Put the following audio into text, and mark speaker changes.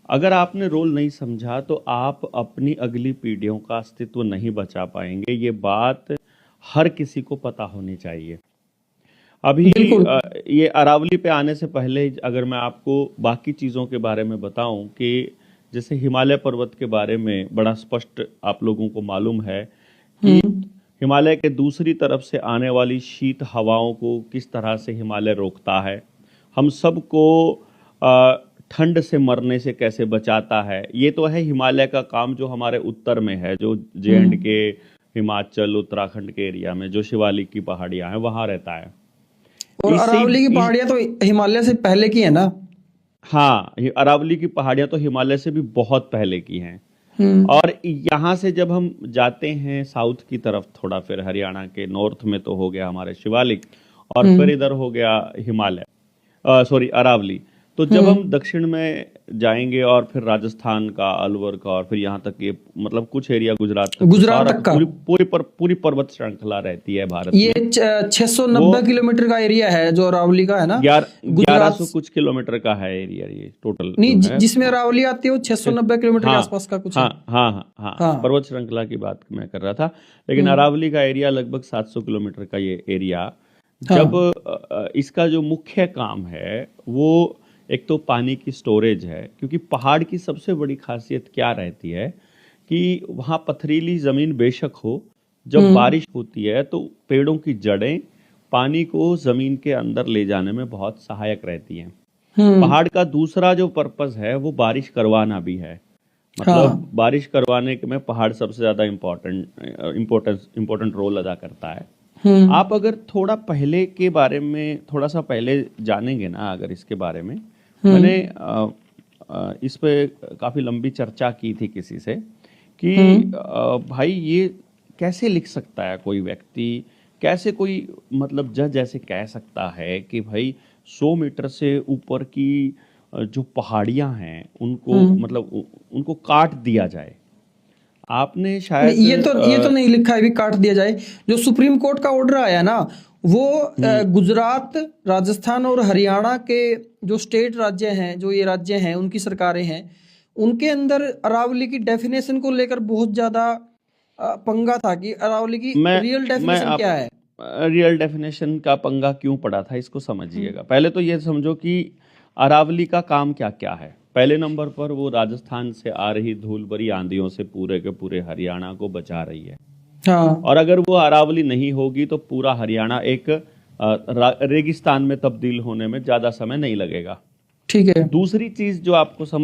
Speaker 1: अगर आपने रोल नहीं समझा तो आप अपनी अगली पीढ़ियों का अस्तित्व नहीं बचा पाएंगे। ये बात हर किसी को पता होनी चाहिए। अभी
Speaker 2: बिल्कुल।
Speaker 1: ये अरावली पे आने से पहले अगर मैं आपको बाकी चीज़ों के बारे में बताऊं कि जैसे हिमालय पर्वत के बारे में बड़ा स्पष्ट आप लोगों को मालूम है कि
Speaker 2: हम्म।
Speaker 1: हिमालय के दूसरी तरफ से आने वाली शीत हवाओं को किस तरह से हिमालय रोकता है, हम सबको ठंड से मरने से कैसे बचाता है। ये तो है हिमालय का काम जो हमारे उत्तर में है, जो जे एंड
Speaker 2: हम्म।
Speaker 1: के, हिमाचल, उत्तराखंड के एरिया में जो शिवालिक की पहाड़ियां हैं वहां रहता है।
Speaker 2: और
Speaker 1: इससे
Speaker 2: अरावली की
Speaker 1: इस,
Speaker 2: पहाड़ियां तो हिमालय से पहले की है ना।
Speaker 1: हाँ, ये अरावली की पहाड़ियां तो हिमालय से भी बहुत पहले की हैं।
Speaker 2: हम्म।
Speaker 1: और यहाँ से जब हम जाते हैं साउथ की तरफ थोड़ा, फिर हरियाणा के नॉर्थ में तो हो गया हमारे शिवालिक, और फिर
Speaker 2: हम्म।
Speaker 1: इधर हो गया हिमालय, सॉरी अरावली। तो जब हम
Speaker 2: हम्म।
Speaker 1: दक्षिण में जाएंगे और फिर राजस्थान का अलवर का और फिर यहाँ तक ये मतलब कुछ एरिया गुजरात तक, तो
Speaker 2: गुजरात
Speaker 1: सारा
Speaker 2: तक का
Speaker 1: पूरी पर्वत श्रृंखला रहती है भारत
Speaker 2: ये
Speaker 1: में।
Speaker 2: 690
Speaker 1: वो
Speaker 2: किलोमीटर का एरिया है जो अरावली का है ना।
Speaker 1: 1100
Speaker 2: गुजरात
Speaker 1: कुछ किलोमीटर का है एरिया, ये टोटल
Speaker 2: नहीं,
Speaker 1: जो है।
Speaker 2: जिसमें अरावली आती है वो 690 किलोमीटर के
Speaker 1: हाँ
Speaker 2: आसपास का कुछ है।
Speaker 1: हाँ हाँ हाँ हाँ,
Speaker 2: हाँ।
Speaker 1: पर्वत श्रृंखला की बात मैं कर रहा था। लेकिन
Speaker 2: हम्म।
Speaker 1: अरावली का एरिया लगभग 700 किलोमीटर का ये एरिया। जब
Speaker 2: हाँ।
Speaker 1: इसका जो मुख्य काम है वो एक तो पानी की स्टोरेज है, क्योंकि पहाड़ की सबसे बड़ी खासियत क्या रहती है कि वहाँ पथरीली जमीन बेशक हो, जब
Speaker 2: हम्म।
Speaker 1: बारिश होती है तो पेड़ों की जड़ें पानी को जमीन के अंदर ले जाने में बहुत सहायक रहती हैं।
Speaker 2: हम्म।
Speaker 1: पहाड़ का दूसरा जो पर्पस है वो बारिश करवाना भी है। मतलब
Speaker 2: हाँ।
Speaker 1: बारिश करवाने में पहाड़ सबसे ज्यादा इम्पोर्टेंट रोल अदा करता है।
Speaker 2: हम्म।
Speaker 1: आप अगर थोड़ा पहले के बारे में थोड़ा सा पहले जानेंगे ना, अगर इसके बारे में मैंने इस पे काफी लंबी चर्चा की थी किसी से कि भाई ये कैसे लिख सकता है कोई व्यक्ति, कैसे कोई मतलब जज ऐसे कह सकता है कि भाई 100 मीटर से ऊपर की जो पहाड़ियां हैं उनको मतलब उनको काट दिया जाए। आपने शायद
Speaker 2: ये तो नहीं लिखा है भी काट दिया जाए। जो सुप्रीम कोर्ट का ऑर्डर आया ना वो गुजरात, राजस्थान और हरियाणा के जो स्टेट राज्य हैं, जो ये राज्य हैं उनकी सरकारें हैं, उनके अंदर अरावली की डेफिनेशन को लेकर बहुत ज्यादा पंगा था कि अरावली की
Speaker 1: मैं
Speaker 2: रियल
Speaker 1: मैं
Speaker 2: डेफिनेशन क्या
Speaker 1: आप
Speaker 2: है।
Speaker 1: रियल डेफिनेशन का पंगा क्यों पड़ा था इसको समझिएगा। पहले तो ये समझो कि अरावली का काम क्या क्या है। पहले नंबर पर वो राजस्थान से आ रही धूल भरी आंधियों से पूरे के पूरे हरियाणा को बचा रही है।
Speaker 2: हाँ।
Speaker 1: और अगर वो अरावली नहीं होगी तो पूरा हरियाणा एक रेगिस्तान में तब्दील होने में ज्यादा समय नहीं लगेगा।
Speaker 2: ठीक है।
Speaker 1: दूसरी चीज जो आपको समझ